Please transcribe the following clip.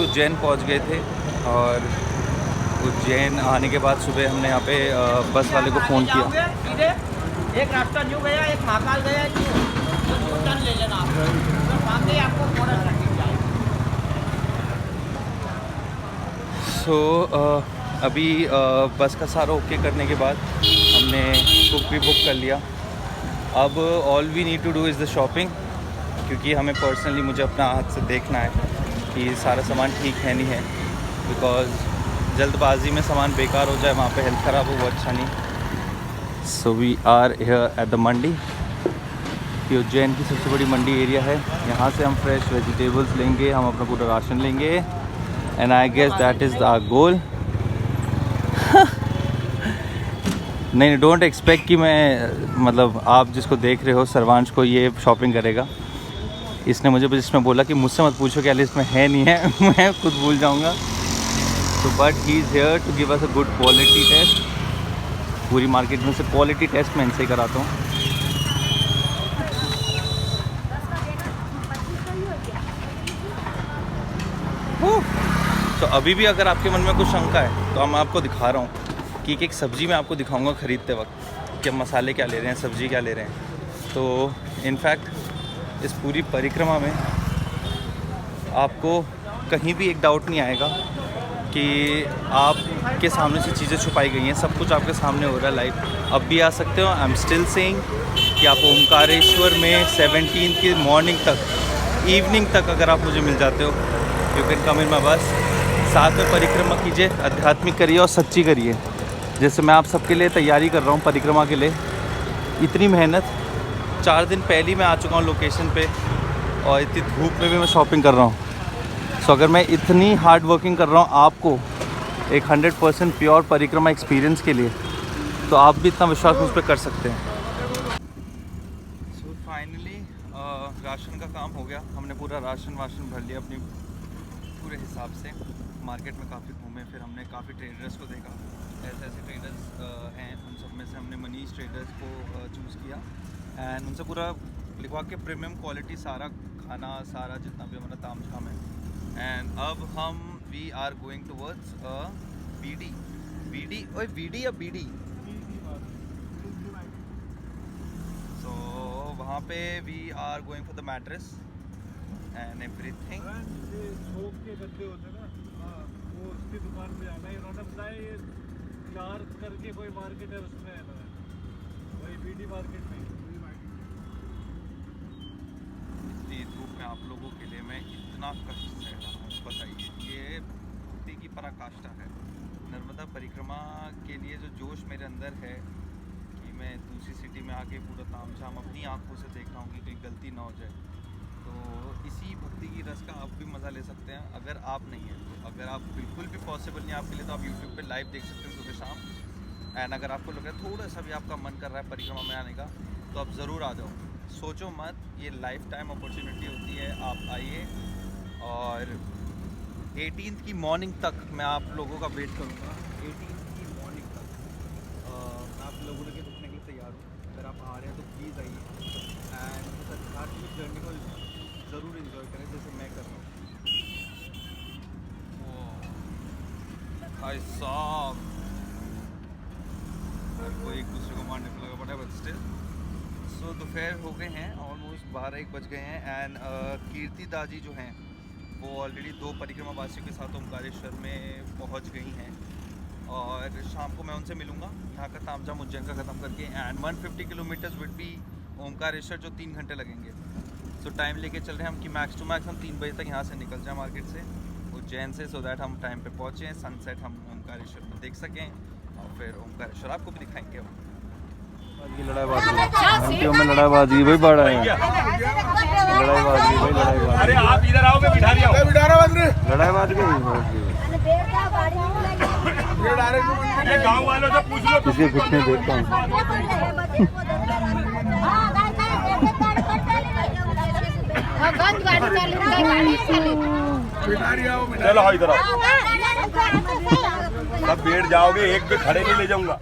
उज्जैन पहुंच गए थे और उज्जैन आने के बाद सुबह हमने यहाँ पे बस वाले को फ़ोन किया। एक रास्ता न्यू गया, एक महाकाल गया, न्यू टर्न ले लेना आप, तो सामने आपको फॉरेस्ट रखी जाएगी। अभी बस का सारा ओके करने के बाद हमने कुक भी बुक कर लिया। अब all we need to do is the shopping, क्योंकि हमें पर्सनली मुझे अपना हाथ से देखना है कि सारा सामान ठीक है नहीं है, बिकॉज़ जल्दबाजी में सामान बेकार हो जाए, वहाँ पे हेल्थ ख़राब हो, वो अच्छा नहीं। So we are here at the mandi. ये उज्जैन की सबसे बड़ी मंडी एरिया है। यहाँ से हम फ्रेश वेजिटेबल्स लेंगे, हम अपना पूरा राशन लेंगे, and I guess that is our goal. नहीं, डोंट एक्सपेक्ट कि मैं, मतलब आप जिसको देख रहे हो सर्वांश को ये शॉपिंग करेगा। इसने मुझे जिसमें बोला कि मुझसे मत पूछो क्या लिस्ट में है नहीं है, मैं खुद भूल जाऊंगा। तो but he is here to give us a good quality taste. पूरी मार्केट में से क्वालिटी टेस्ट मैं इनसे ही कराता हूँ। तो अभी भी अगर आपके मन में कुछ शंका है तो मैं आपको दिखा रहा हूँ कि एक सब्ज़ी मैं आपको दिखाऊंगा ख़रीदते वक्त कि मसाले क्या ले रहे हैं, सब्ज़ी क्या ले रहे हैं। तो इनफैक्ट इस पूरी परिक्रमा में आपको कहीं भी एक डाउट नहीं आएगा कि आपके सामने से चीज़ें छुपाई गई हैं। सब कुछ आपके सामने हो रहा है लाइव। अब भी आ सकते हो। आई एम स्टिल सेइंग कि आप ओमकारेश्वर में 17 की मॉर्निंग तक, इवनिंग तक अगर आप मुझे मिल जाते हो, you can come in my बस। साथ में परिक्रमा कीजिए, आध्यात्मिक करिए और सच्ची करिए। जैसे मैं आप सबके लिए तैयारी कर रहा हूँ परिक्रमा के लिए, इतनी मेहनत, 4 दिन पहले मैं आ चुका हूँ लोकेशन पे और इतनी धूप में भी मैं शॉपिंग कर रहा हूँ। सो अगर मैं इतनी हार्ड वर्किंग कर रहा हूँ आपको एक 100% प्योर परिक्रमा एक्सपीरियंस के लिए, तो आप भी इतना विश्वास मुझ पर कर सकते हैं। सो फाइनली राशन का काम हो गया। हमने पूरा राशन भर लिया अपनी पूरे हिसाब से। मार्केट में काफ़ी घूमे, फिर हमने काफ़ी ट्रेडर्स को देखा। ऐसे ऐसे ट्रेडर्स हैं, उन सब में से हमने मनीष ट्रेडर्स को चूज़ किया एंड उनसे पूरा लिखवा के प्रीमियम क्वालिटी सारा खाना, सारा जितना भी हमारा ताम झाम है। एंड अब हम we are going towards BD या बीडी। सो वहाँ पे we are going for the mattress and everything. के गद्दे होते ना, वो उसकी दुकान पे जाना है। इन्होंने बताया ये 4 करके कोई मार्केट है, उसमें है ना, वही बीडी मार्केट में। इतनी धूप में आप लोगों के लिए मैं इतना कष्ट सह रहा हूँ, बताइए। ये भक्ति की पराकाष्ठा है। नर्मदा परिक्रमा के लिए जो जोश मेरे अंदर है कि मैं दूसरी सिटी में आके पूरा तामझाम अपनी आंखों से देख रहा हूँ कि कहीं गलती ना हो जाए, तो इसी भक्ति की रस का आप भी मज़ा ले सकते हैं अगर आप नहीं हैं तो। अगर आप बिल्कुल भी पॉसिबल नहीं आपके लिए, तो आप यूट्यूब पे लाइव देख सकते हैं सुबह शाम। एंड अगर आपको लग रहा है थोड़ा सा भी आपका मन कर रहा है परिक्रमा में आने का, तो आप ज़रूर आ जाओ। सोचो मत, ये लाइफ टाइम अपॉर्चुनिटी होती है। आप आइए और 18th की मॉर्निंग तक मैं आप लोगों का वेट करूँगा। 18th की मॉर्निंग तक मैं आप लोगों के रुकने के लिए तैयार हूँ। अगर आप आ रहे हैं तो प्लीज़ आइए एंड इस आध्यात्मिक जर्नी को ज़रूर इन्जॉय करें जैसे मैं कर रहा हूँ। भाई साहब, हर कोई एक दूसरे को मारने को लगा पड़ा है, बट स्टिल। सो दोपहर हो गए हैं, ऑलमोस्ट 12-1 बज गए हैं। एंड कीर्ति दाजी जो हैं वो ऑलरेडी 2 परिक्रमा वासियों के साथ ओमकारेश्वर में पहुंच गई हैं और शाम को मैं उनसे मिलूंगा यहाँ का तामझाम उज्जैन का ख़त्म करके। And 150 kilometres with be Omkareshwar, जो 3 घंटे लगेंगे। सो टाइम लेके चल रहे हैं हम कि मैक्स टू मैक्स हम 3 बजे तक यहाँ से निकल जाएँ मार्केट से, उज्जैन से, सो दैट हम टाइम पे पहुँचें, सनसेट हम ओमकारेश्वर में देख सकें और फिर ओमकारेश्वर आपको भी दिखाएंगे हम। घंटियों में लड़ाईबाजी भाई बड़ा है। लड़ाईबाजी भाई, लड़ाईबाजी। अरे आप इधर आओ, मैं बिठा दिया लड़ाईबाजी के गाँव वालों से पूछ लो। किसी कुछ नहीं देखता हूँ। चलो इधर आओ, सब बैठ जाओगे, एक भी खड़े नहीं ले जाऊंगा।